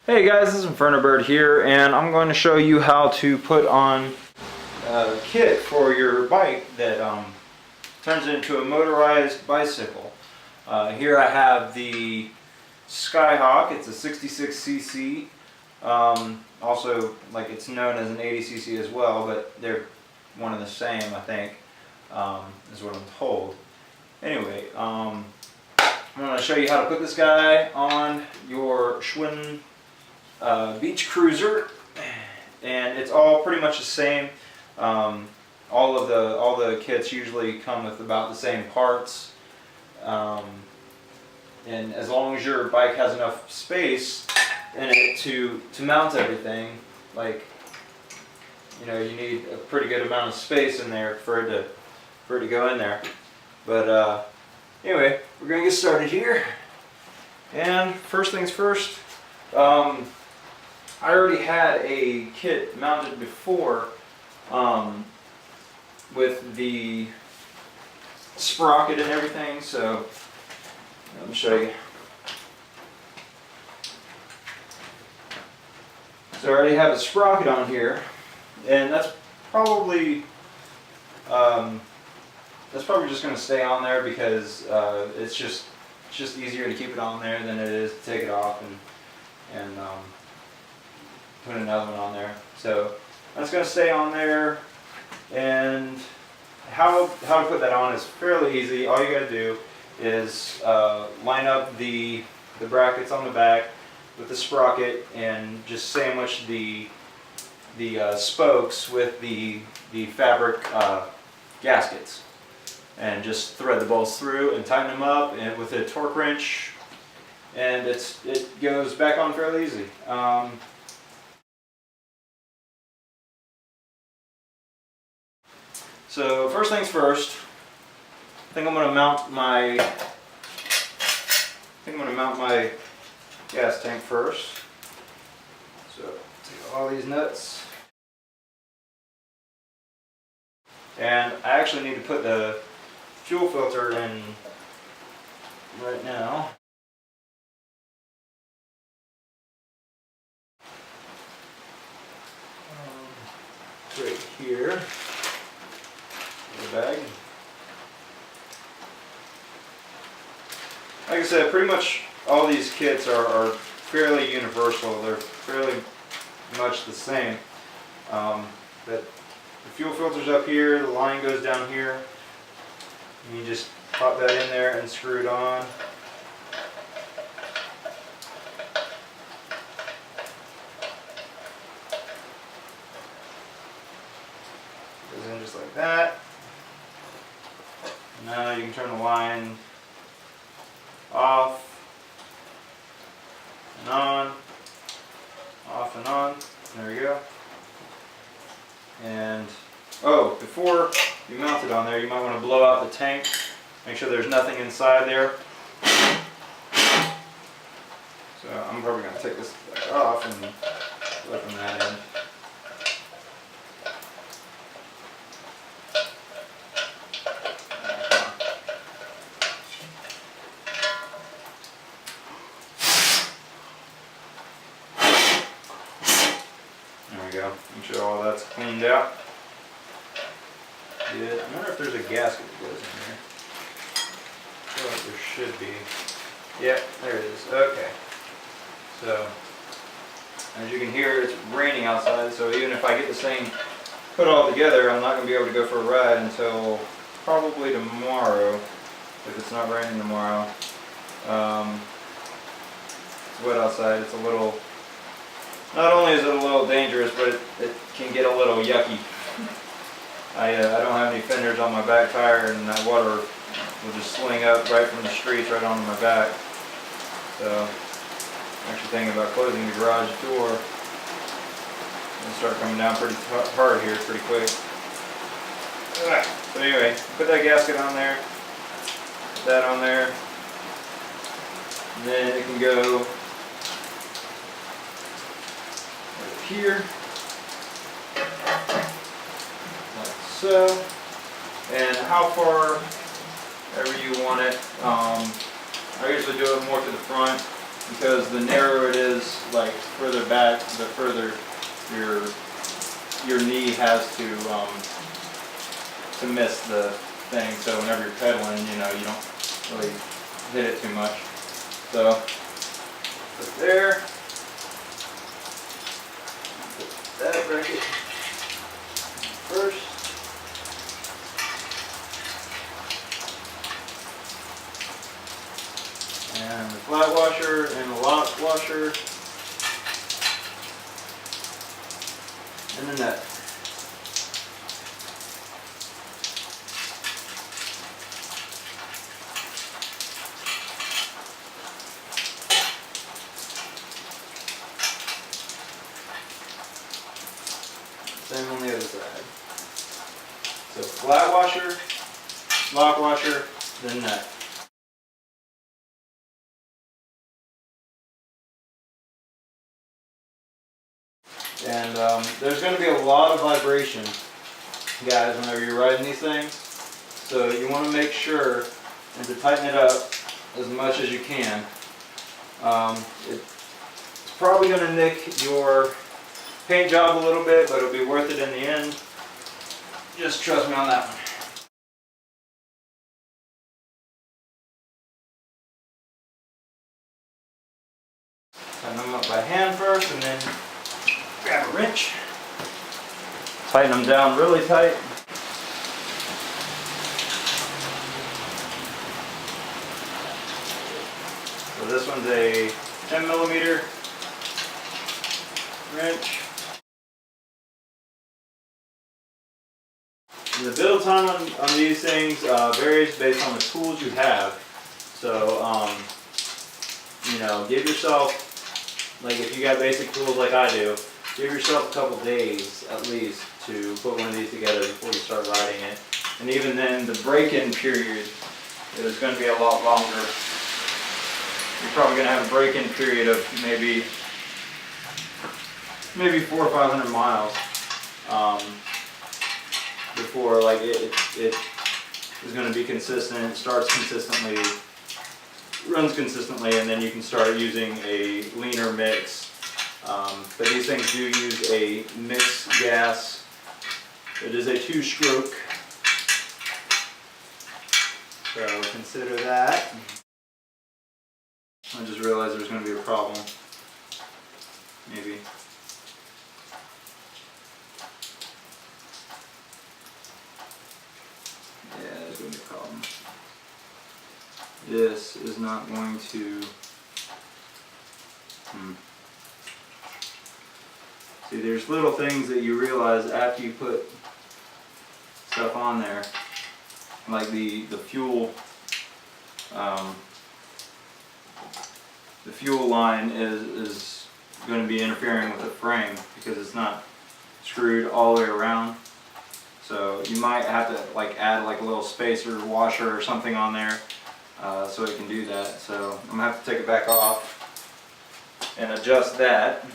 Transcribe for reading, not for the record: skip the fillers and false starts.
Hey guys, this is Inferno Bird here, and I'm going to show you how to put on a kit for your bike that turns into a motorized bicycle. Here I have the Skyhawk. It's a 66cc. Also, like, it's known as an 80cc as well, but they're one and the same, I think, is what I'm told. Anyway, I'm going to show you how to put this guy on your Schwinn Beach Cruiser, and it's all pretty much the same. All the kits usually come with about the same parts, and as long as your bike has enough space in it to mount everything, like, you know, you need a pretty good amount of space in there for it to go in there. But anyway, we're gonna get started here, and first things first. I already had a kit mounted before with the sprocket and everything, so let me show you. So I already have a sprocket on here, and that's probably just going to stay on there because it's just easier to keep it on there than it is to take it off and put another one on there. So that's going to stay on there, and how to put that on is fairly easy. All you got to do is line up the brackets on the back with the sprocket and just sandwich the spokes with the fabric gaskets, and just thread the bolts through and tighten them up and with a torque wrench, and it goes back on fairly easy. So first things first, I think I'm going to mount my gas tank first. So take all these nuts, and I actually need to put the fuel filter in right now. Right here. The bag. Like I said, pretty much all these kits are fairly universal. They're fairly much the same. But the fuel filter's up here, the line goes down here. And you just pop that in there and screw it on. Goes in just like that. Now you can turn the line off and on, off and on. There we go. And before you mount it on there, you might want to blow out the tank. Make sure there's nothing inside there. So I'm probably going to take this back off and go from that end. Go. Make sure all that's cleaned out. Good. I wonder if there's a gasket that goes in here. I feel like there should be. Yep, there it is. Okay. So, as you can hear, it's raining outside, so even if I get this thing put all together, I'm not going to be able to go for a ride until probably tomorrow, if it's not raining tomorrow. It's wet outside. It's a little... Not only is it a little dangerous, but it can get a little yucky. I don't have any fenders on my back tire, and that water will just sling up right from the streets right onto my back. So I'm actually thinking about closing the garage door. It'll start coming down pretty hard here, pretty quick. So anyway, put that gasket on there, put that on there, and then it can go here, like so, and how far ever you want it. I usually do it more to the front, because the narrower it is, like further back, the further your knee has to miss the thing. So whenever you're pedaling, you know, you don't really hit it too much. So put there. Put that bracket first. And the flat washer and the lock washer. And the nut. Same on the other side. So flat washer, lock washer, then nut. And there's going to be a lot of vibration, guys, whenever you're riding these things. So you want to make sure and to tighten it up as much as you can. It's probably going to nick your paint job a little bit, but it'll be worth it in the end. Just trust me on that one. Tighten them up by hand first, and then grab a wrench. Tighten them down really tight. So this one's a 10mm wrench. And the build time on these things varies based on the tools you have. So, you know, give yourself, like if you got basic tools like I do, give yourself a couple days at least to put one of these together before you start riding it. And even then, the break-in period is going to be a lot longer. You're probably going to have a break-in period of maybe 400 or 500 miles before like it is going to be consistent. It starts consistently, runs consistently, and then you can start using a leaner mix. But these things do use a mixed gas. It is a 2-stroke, so consider that. I just realized there's going to be a problem. Maybe. Yeah, there's going to be a problem. This is not going to... See, there's little things that you realize after you put stuff on there, like the fuel. The fuel line is going to be interfering with the frame because it's not screwed all the way around. So you might have to like add like a little spacer washer or something on there so it can do that. So I'm going to have to take it back off and adjust that.